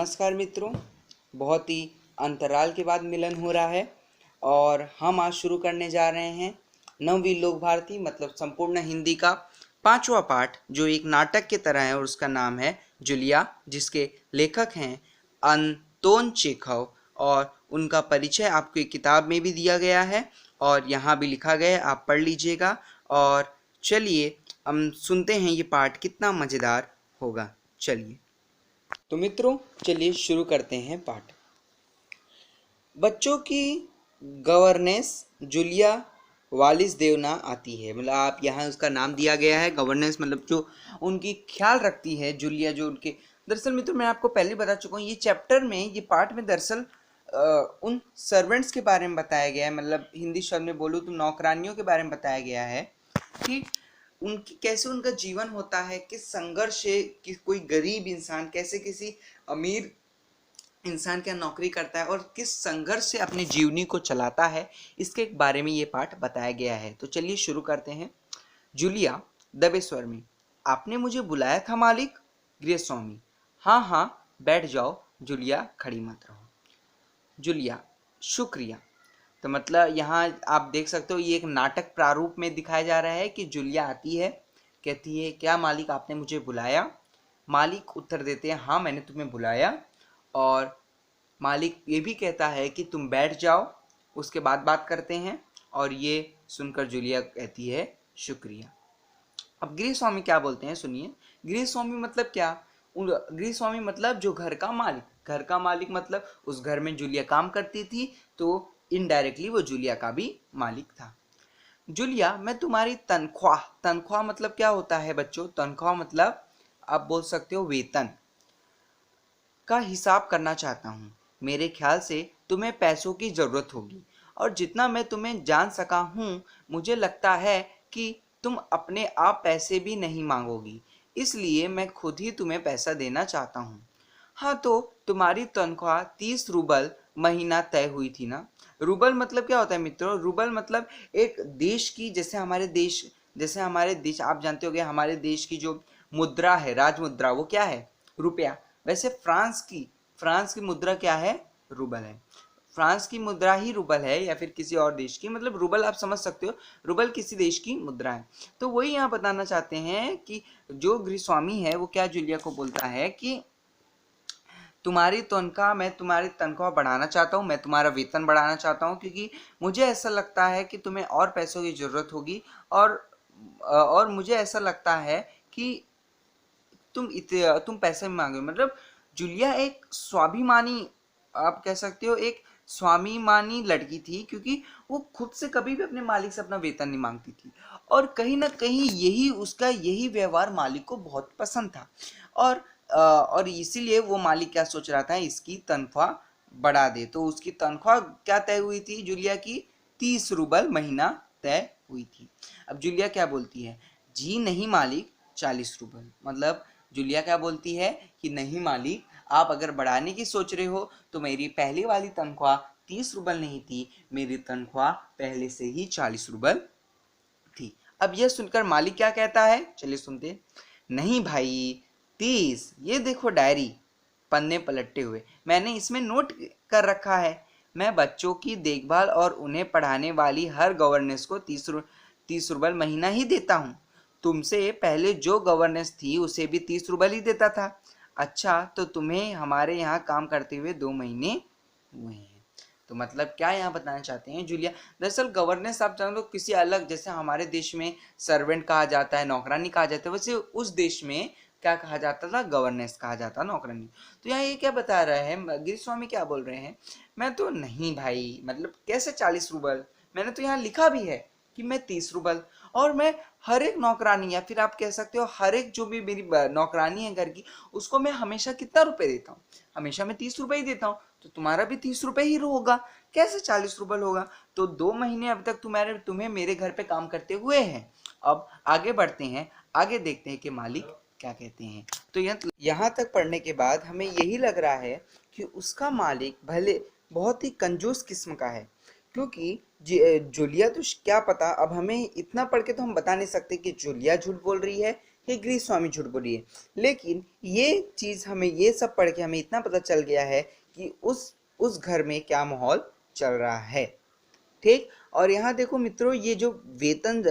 नमस्कार मित्रों, बहुत ही अंतराल के बाद मिलन हो रहा है और हम आज शुरू करने जा रहे हैं नववीं लोक भारती मतलब संपूर्ण हिंदी का 5वां पाठ जो एक नाटक की तरह है और उसका नाम है जूलिया, जिसके लेखक हैं अंतोन चेखव और उनका परिचय आपको एक किताब में भी दिया गया है और यहाँ भी लिखा गया है, आप पढ़ लीजिएगा। और चलिए हम सुनते हैं ये पाठ कितना मज़ेदार होगा। चलिए तो मित्रों, चलिए शुरू करते हैं पाठ। बच्चों की गवर्नेंस जूलिया वालिस देवना आती है, मतलब आप यहाँ उसका नाम दिया गया है गवर्नेंस, मतलब जो उनकी ख्याल रखती है जूलिया, जो उनके दरअसल मित्रों मैं आपको पहले बता चुका हूँ, ये चैप्टर में ये पाठ में दरअसल उन सर्वेंट्स के बारे में बताया गया है, मतलब हिंदी शब्द में बोलूँ तो नौकरानियों के बारे में बताया गया है कि उनकी कैसे उनका जीवन होता है, किस संघर्ष से कि कोई गरीब इंसान कैसे किसी अमीर इंसान क्या नौकरी करता है और किस संघर्ष से अपने जीवनी को चलाता है, इसके बारे में ये पाठ बताया गया है। तो चलिए शुरू करते हैं। जूलिया दबे स्वर में, आपने मुझे बुलाया था मालिक? गृहस्वामी, हाँ हाँ बैठ जाओ जूलिया, खड़ी मत रहो। जूलिया, शुक्रिया। तो मतलब यहाँ आप देख सकते हो ये एक नाटक प्रारूप में दिखाया जा रहा है कि जूलिया आती है, कहती है क्या मालिक आपने मुझे बुलाया? मालिक उत्तर देते हैं हाँ मैंने तुम्हें बुलाया, और मालिक ये भी कहता है कि तुम बैठ जाओ, उसके बाद बात करते हैं। और ये सुनकर जूलिया कहती है शुक्रिया। अब गृहस्वामी क्या बोलते हैं सुनिए। गृहस्वामी मतलब क्या? गृहस्वामी मतलब जो घर का मालिक, घर का मालिक मतलब उस घर में जूलिया काम करती थी, तो इनडायरेक्टली वो जूलिया का भी मालिक था। जूलिया, मैं तुम्हारी तनख्वाह, तनख्वाह मतलब क्या होता है बच्चों? तनख्वाह मतलब आप बोल सकते हो वेतन का हिसाब करना चाहता हूँ। मेरे ख्याल से तुम्हें पैसों की ज़रूरत होगी और जितना मैं तुम्हें जान सका हूँ मुझे लगता है कि तुम अपने आप पैसे भी नहीं मांगोगी, इसलिए मैं खुद ही तुम्हें पैसा देना चाहता हूँ। हाँ, तो तुम्हारी तनख्वाह 30 रूबल महीना तय हुई थी ना? रूबल मतलब क्या होता है मित्रों? रूबल मतलब एक देश की, जैसे हमारे देश आप जानते होंगे, हमारे देश की जो मुद्रा है, राज मुद्रा, वो क्या है? रुपया। वैसे फ्रांस की मुद्रा क्या है? रूबल है। फ्रांस की मुद्रा ही रूबल है या फिर किसी और देश की, मतलब रूबल आप समझ सकते हो, रूबल किसी देश की मुद्रा है। तो वही यहाँ बताना चाहते हैं कि जो गृहस्वामी है वो क्या जूलिया को बोलता है कि मैं तुम्हारी तनख्वाह बढ़ाना चाहता हूँ, मैं तुम्हारा वेतन बढ़ाना चाहता हूँ, क्योंकि मुझे ऐसा लगता है कि तुम्हें और पैसों की ज़रूरत होगी और मुझे ऐसा लगता है कि तुम पैसे मांगे। मतलब जूलिया एक स्वाभिमानी, आप कह सकते हो एक स्वाभिमानी लड़की थी, क्योंकि वो खुद से कभी भी अपने मालिक से अपना वेतन नहीं मांगती थी और कहीं ना कहीं यही व्यवहार मालिक को बहुत पसंद था। और इसीलिए वो मालिक क्या सोच रहा था, इसकी तनख्वाह बढ़ा दे। तो उसकी तनख्वाह क्या तय हुई थी जूलिया की? 30 रूबल महीना तय हुई थी। अब जूलिया क्या बोलती है? जी नहीं मालिक, 40 रूबल। मतलब जूलिया क्या बोलती है कि नहीं मालिक, आप अगर बढ़ाने की सोच रहे हो तो मेरी पहले वाली तनख्वाह 30 रूबल नहीं थी, मेरी तनख्वाह पहले से ही 40 रूबल थी। अब यह सुनकर मालिक क्या कहता है, चलिए सुनते। नहीं भाई, 30, ये देखो डायरी, पन्ने पलटते हुए मैंने इसमें नोट कर रखा है, मैं बच्चों की देखभाल और उन्हें पढ़ाने वाली हर गवर्नेंस को 30 रूबल महीना ही देता हूँ। तुमसे पहले जो गवर्नेंस थी उसे भी 30 रूबल ही देता था। अच्छा, तो तुम्हें हमारे यहाँ काम करते हुए 2 महीने हुए हैं। तो मतलब क्या यहाँ बताना चाहते हैं जूलिया? दरअसल गवर्नेंस आप जान लो किसी अलग, जैसे हमारे देश में सर्वेंट कहा जाता है, नौकरानी कहा जाता है, वैसे उस देश में क्या कहा जाता था? गवर्नेंस कहा जाता, नौकरानी। तो यहाँ ये क्या बता रहे हैं गिरिस्वामी, क्या बोल रहे हैं? मैं तो नहीं भाई, मतलब कैसे 40 रूबल, मैंने तो यहाँ लिखा भी है कि मैं 30 रूबल, और मैं हर एक नौकरानी या फिर आप कह सकते हो हर एक जो भी मेरी नौकरानी है घर की, उसको मैं हमेशा कितना रुपए देता हूँ? हमेशा मैं 30 रुपए ही देता हूँ। तो तुम्हारा भी 30 रुपए ही होगा, कैसे 40 रूबल होगा? तो 2 महीने अब तक तुम्हें मेरे घर पे काम करते हुए हैं। अब आगे बढ़ते हैं, आगे देखते हैं कि मालिक क्या कहते हैं। तो यहाँ तक पढ़ने के बाद हमें यही लग रहा है कि उसका मालिक भले बहुत ही कंजूस किस्म का है, क्योंकि जूलिया तो क्या पता, अब हमें इतना पढ़ के तो हम बता नहीं सकते कि जूलिया झूठ बोल रही है कि गृह स्वामी झूठ बोली है। लेकिन ये चीज़ हमें, ये सब पढ़ के हमें इतना पता चल गया है कि उस घर में क्या माहौल चल रहा है। ठीक। और यहाँ देखो मित्रों, ये जो वेतन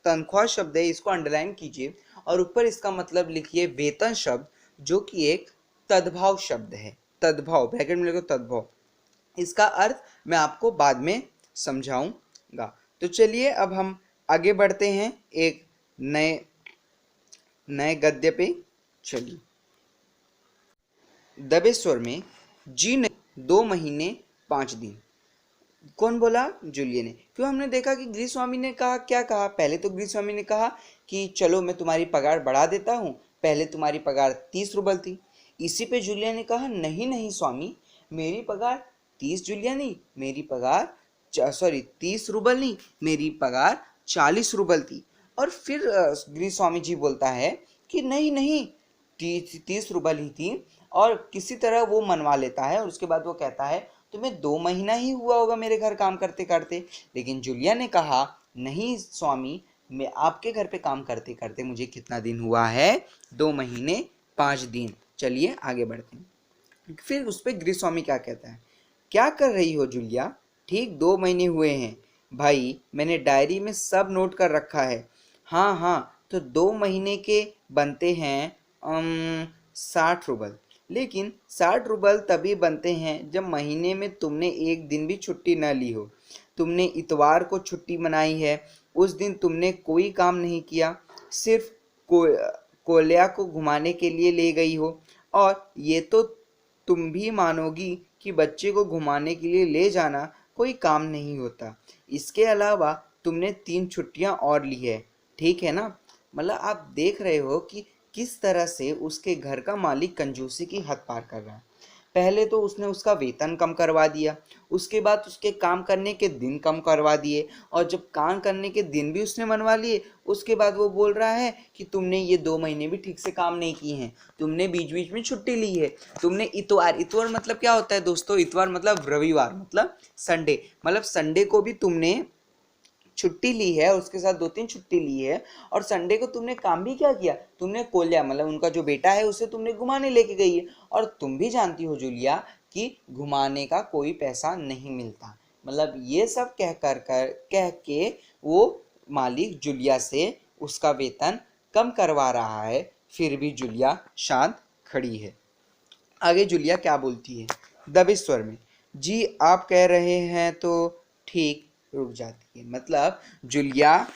तनख्वाह शब्द है, इसको अंडरलाइन कीजिए और ऊपर इसका मतलब लिखिए वेतन शब्द, जो कि एक तद्भव शब्द है। तद्भव, ब्रैकेट में लिखो तद्भव। इसका अर्थ मैं आपको बाद में समझाऊंगा। तो चलिए अब हम आगे बढ़ते हैं एक नए गद्य पे। चलिए, दबे स्वर में, जी नहीं 2 महीने 5 दिन। कौन बोला? जूलिया ने। क्यों? हमने देखा कि गृह स्वामी ने कहा, क्या कहा? पहले तो गृह स्वामी ने कहा कि चलो मैं तुम्हारी पगार बढ़ा देता हूँ, पहले तुम्हारी पगार 30 रूबल थी। इसी पे जूलिया ने कहा, नहीं नहीं स्वामी, मेरी पगार 30 जूलिया नहीं, मेरी पगार 30 रूबल नहीं, मेरी पगार 40 रूबल थी। और फिर गृह स्वामी जी बोलता है कि नहीं नहीं, 30 रूबल ही थी, और किसी तरह वो मनवा लेता है। और उसके बाद वो कहता है तुम्हें 2 महीना ही हुआ होगा मेरे घर काम करते करते। लेकिन जूलिया ने कहा, नहीं स्वामी, मैं आपके घर पे काम करते करते मुझे कितना दिन हुआ है? 2 महीने 5 दिन। चलिए आगे बढ़ते हैं। फिर उस पर गृह स्वामी क्या कहता है, क्या कर रही हो जूलिया? ठीक 2 महीने हुए हैं भाई, मैंने डायरी में सब नोट कर रखा है। हाँ हाँ, तो 2 महीने के बनते हैं 60 रूबल। लेकिन 60 रूबल तभी बनते हैं जब महीने में तुमने एक दिन भी छुट्टी न ली हो। तुमने इतवार को छुट्टी मनाई है, उस दिन तुमने कोई काम नहीं किया, सिर्फ कोल्या को घुमाने के लिए ले गई हो। और ये तो तुम भी मानोगी कि बच्चे को घुमाने के लिए ले जाना कोई काम नहीं होता। इसके अलावा तुमने 3 छुट्टियां और ली है, ठीक है ना? मतलब आप देख रहे हो कि किस तरह से उसके घर का मालिक कंजूसी की हद पार कर रहा है। पहले तो उसने उसका वेतन कम करवा दिया, उसके बाद उसके काम करने के दिन कम करवा दिए, और जब काम करने के दिन भी उसने मनवा लिए, उसके बाद वो बोल रहा है कि तुमने ये 2 महीने भी ठीक से काम नहीं किए हैं, तुमने बीच बीच में छुट्टी ली है, तुमने इतवार मतलब क्या होता है दोस्तों? इतवार मतलब रविवार, मतलब संडे, मतलब संडे को भी तुमने छुट्टी ली है, उसके साथ 2-3 छुट्टी ली है। और संडे को तुमने काम भी क्या किया? तुमने कोल्या, मतलब उनका जो बेटा है, उसे तुमने घुमाने लेके गई है। और तुम भी जानती हो जूलिया कि घुमाने का कोई पैसा नहीं मिलता। मतलब ये सब कह के वो मालिक जूलिया से उसका वेतन कम करवा रहा है, फिर भी जूलिया शांत खड़ी है। आगे जूलिया क्या बोलती है दबे स्वर में, जी आप कह रहे हैं तो ठीक। रुक जाती है। मतलब जूलिया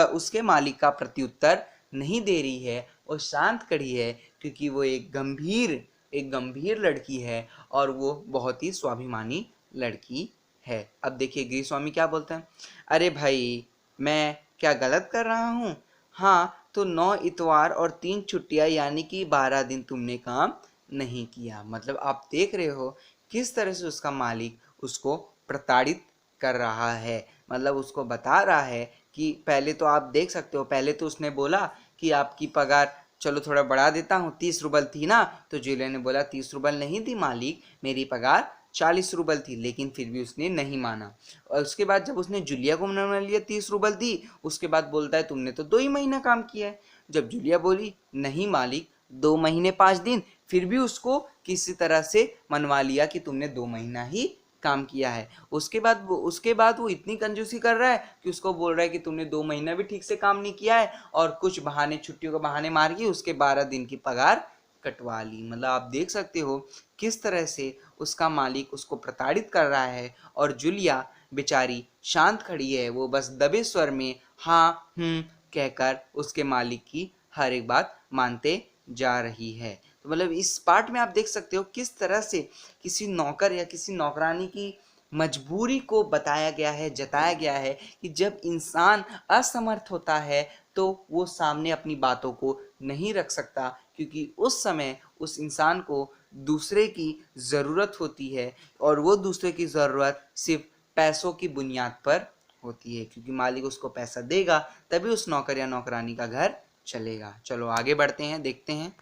उसके मालिक का प्रत्युत्तर नहीं दे रही है और शांत खड़ी है, क्योंकि वो एक गंभीर लड़की है और वो बहुत ही स्वाभिमानी लड़की है। अब देखिए गृह स्वामी क्या बोलते हैं, अरे भाई मैं क्या गलत कर रहा हूँ? हाँ, तो 9 इतवार और 3 छुट्टियां यानी कि 12 दिन तुमने काम नहीं किया। मतलब आप देख रहे हो किस तरह से उसका मालिक उसको प्रताड़ित कर रहा है। मतलब उसको बता रहा है कि पहले तो आप देख सकते हो, पहले तो उसने बोला कि आपकी पगार चलो थोड़ा बढ़ा देता हूँ, 30 रूबल थी ना? तो जूलिया ने बोला 30 रूबल नहीं थी मालिक, मेरी पगार 40 रूबल थी। लेकिन फिर भी उसने नहीं माना। और उसके बाद जब उसने जूलिया को मना लिया 30 रूबल दी, उसके बाद बोलता है तुमने तो 2 ही महीना काम किया है। जब जूलिया बोली नहीं मालिक 2 महीने 5 दिन, फिर भी उसको किसी तरह से मनवा लिया कि तुमने 2 महीना ही काम किया है। उसके बाद वो इतनी कंजूसी कर रहा है कि उसको बोल रहा है कि तुमने 2 महीना भी ठीक से काम नहीं किया है, और कुछ बहाने, छुट्टियों के बहाने मार के उसके 12 दिन की पगार कटवा ली। मतलब आप देख सकते हो किस तरह से उसका मालिक उसको प्रताड़ित कर रहा है, और जूलिया बेचारी शांत खड़ी है। वो बस दबे स्वर में हाँ कहकर उसके मालिक की हर एक बात मानते जा रही है। तो मतलब इस पार्ट में आप देख सकते हो किस तरह से किसी नौकर या किसी नौकरानी की मजबूरी को बताया गया है, जताया गया है कि जब इंसान असमर्थ होता है तो वो सामने अपनी बातों को नहीं रख सकता, क्योंकि उस समय उस इंसान को दूसरे की ज़रूरत होती है, और वो दूसरे की ज़रूरत सिर्फ पैसों की बुनियाद पर होती है, क्योंकि मालिक उसको पैसा देगा तभी उस नौकर या नौकरानी का घर चलेगा। चलो आगे बढ़ते हैं, देखते हैं।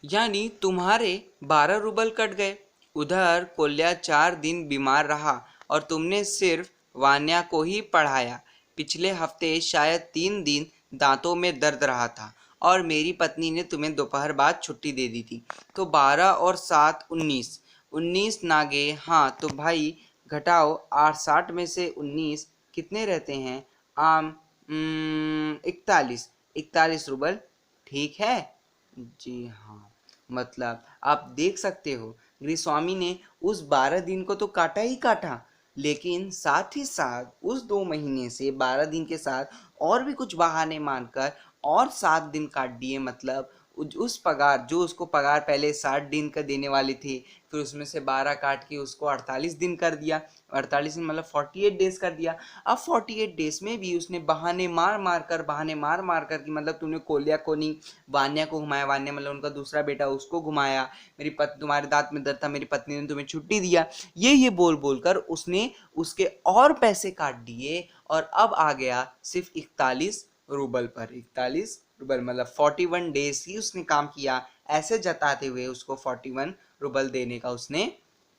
यानी तुम्हारे 12 रूबल कट गए। उधर कोल्या 4 दिन बीमार रहा और तुमने सिर्फ वान्या को ही पढ़ाया। पिछले हफ्ते शायद 3 दिन दांतों में दर्द रहा था और मेरी पत्नी ने तुम्हें दोपहर बाद छुट्टी दे दी थी। तो 12 और 7 19, 19 नागे। हाँ तो भाई घटाओ 8 60 में से 19 कितने रहते हैं? आम 41, 41 रुबल। ठीक है जी हाँ। मतलब आप देख सकते हो गृहस्वामी ने उस 12 दिन को तो काटा ही काटा, लेकिन साथ ही साथ उस 2 महीने से 12 दिन के साथ और भी कुछ बहाने मानकर और 7 दिन काट दिए। मतलब उस पगार जो उसको पगार पहले 60 दिन का देने वाली थी, फिर उसमें से 12 काट के उसको 48 दिन कर दिया। 48 दिन मतलब 48 डेज कर दिया। अब 48 डेज में भी उसने बहाने मार मार कर कि मतलब तूने कोलिया को नहीं, वान्या को घुमाया, वान्या मतलब उनका दूसरा बेटा, उसको घुमाया, तुम्हारे दांत में दर्द था, मेरी पत्नी ने तुम्हें छुट्टी दिया, ये बोल बोल कर उसने उसके और पैसे काट दिए और अब आ गया सिर्फ 41 रूबल पर। 41 रूबल मतलब 41 डेज ही उसने काम किया, ऐसे जताते हुए उसको 41 रूबल देने का उसने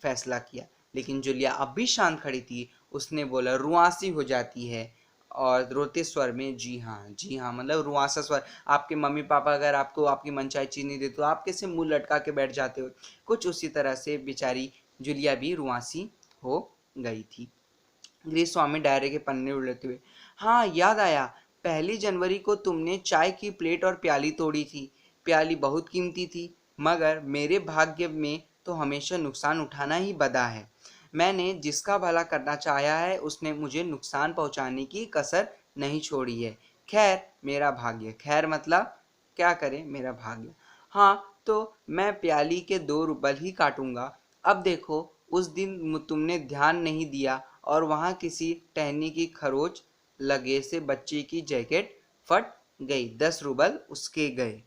फैसला किया। लेकिन जूलिया अब भी शांत खड़ी थी। उसने बोला, रुआसी हो जाती है, और रोते स्वर में, जी हाँ मतलब रुआसा स्वर। आपके मम्मी पापा अगर आपको आपकी मनचाही चीज नहीं देते तो आप कैसे मुंह लटका के बैठ जाते हो? कुछ उसी तरह से बेचारी जूलिया भी रुआसी हो गई थी। गृहस्वामी डायरे के पन्ने उलटते हुए, हाँ याद आया, 1 जनवरी को तुमने चाय की प्लेट और प्याली तोड़ी थी। प्याली बहुत कीमती थी, मगर मेरे भाग्य में तो हमेशा नुकसान उठाना ही बदा है। मैंने जिसका भला करना चाहा है उसने मुझे नुकसान पहुंचाने की कसर नहीं छोड़ी है। खैर मेरा भाग्य, खैर मतलब क्या करे, मेरा भाग्य। हाँ तो मैं प्याली के 2 रूबल ही काटूंगा। अब देखो उस दिन तुमने ध्यान नहीं दिया और वहाँ किसी टहनी की खरोच लगे से बच्चे की जैकेट फट गई, 10 रूबल उसके गए।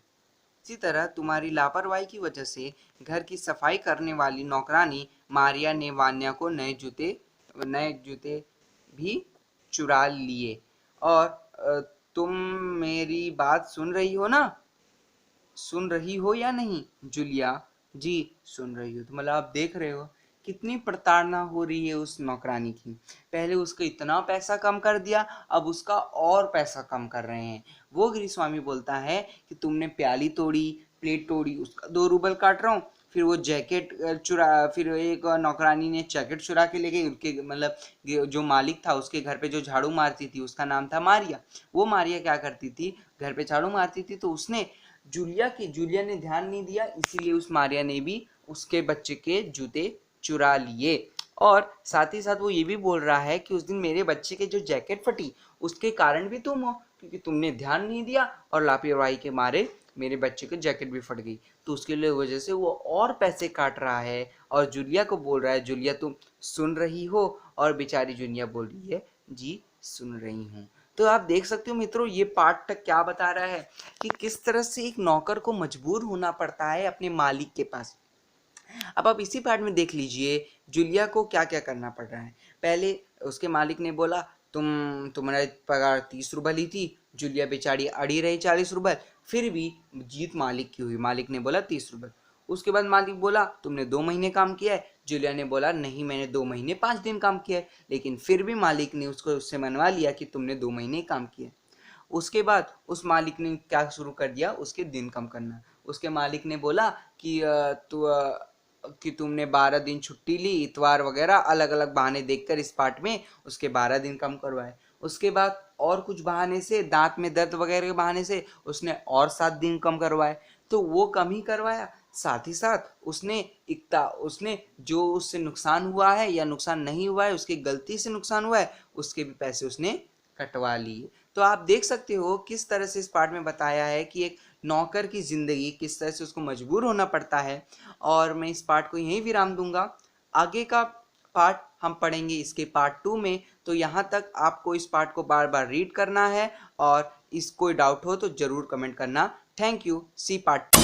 इसी तरह तुम्हारी लापरवाही की वजह से घर की सफाई करने वाली नौकरानी मारिया ने वान्या को नए जूते भी चुरा लिए। और तुम मेरी बात सुन रही हो ना? सुन रही हो या नहीं जूलिया? जी सुन रही हो। तो मतलब आप देख रहे हो कितनी प्रताड़ना हो रही है उस नौकरानी की। पहले उसको इतना पैसा कम कर दिया, अब उसका और पैसा कम कर रहे हैं। वो गृहस्वामी बोलता है कि तुमने प्याली तोड़ी, प्लेट तोड़ी, उसका 2 रूबल काट रहा हूँ। फिर वो जैकेट फिर एक नौकरानी ने जैकेट चुरा के ले गई। उनके मतलब जो मालिक था उसके घर पे जो झाड़ू मारती थी उसका नाम था मारिया। वो मारिया क्या करती थी, घर पे झाड़ू मारती थी, तो उसने जूलिया ने ध्यान नहीं दिया, इसीलिए उस मारिया ने भी उसके बच्चे के जूते चुरा लिए। और साथ ही साथ वो ये भी बोल रहा है कि उस दिन मेरे बच्चे के जो जैकेट फटी उसके कारण भी तुम हो, क्योंकि तुमने ध्यान नहीं दिया और लापरवाही के मारे मेरे बच्चे की जैकेट भी फट गई। तो उसके लिए वजह से वो और पैसे काट रहा है और जूलिया को बोल रहा है, जूलिया तुम सुन रही हो? और बेचारी जूलिया बोल रही है, जी सुन रही हूँ। तो आप देख सकते हो मित्रों, ये पार्ट तक क्या बता रहा है कि किस तरह से एक नौकर को मजबूर होना पड़ता है अपने मालिक के पास। अब आप इसी पार्ट में देख लीजिए जूलिया को क्या क्या करना पड़ रहा है। पहले उसके मालिक ने बोला तुम्हारा पगार 30 रूबल ही थी। जूलिया बेचारी अड़ी रही 40 रूबल, फिर भी जीत मालिक की हुई। मालिक ने बोला 30 रूबल। उसके बाद मालिक बोला तुमने 2 महीने काम किया है। जूलिया ने बोला नहीं, मैंने 2 महीने 5 दिन काम किया है। लेकिन फिर भी मालिक ने उससे मनवा लिया कि तुमने 2 महीने काम किया। उसके बाद उस मालिक ने क्या शुरू कर दिया, उसके दिन कम करना। उसके मालिक ने बोला कि तुमने 12 दिन छुट्टी ली, इतवार वगैरह अलग अलग बहाने देखकर इस पार्ट में उसके 12 दिन कम करवाए। उसके बाद और कुछ बहाने से, दांत में दर्द वगैरह के बहाने से उसने और 7 दिन कम करवाए। तो वो कम ही करवाया, साथ ही साथ उसने जो उससे नुकसान हुआ है या नुकसान नहीं हुआ है, उसकी गलती से नुकसान हुआ है, उसके भी पैसे उसने कटवा लिए। तो आप देख सकते हो किस तरह से इस पार्ट में बताया है कि एक नौकर की ज़िंदगी किस तरह से उसको मजबूर होना पड़ता है। और मैं इस पार्ट को यहीं विराम दूंगा। आगे का पार्ट हम पढ़ेंगे इसके पार्ट 2 में। तो यहाँ तक आपको इस पार्ट को बार बार रीड करना है और इस कोई डाउट हो तो ज़रूर कमेंट करना। Thank you. See part.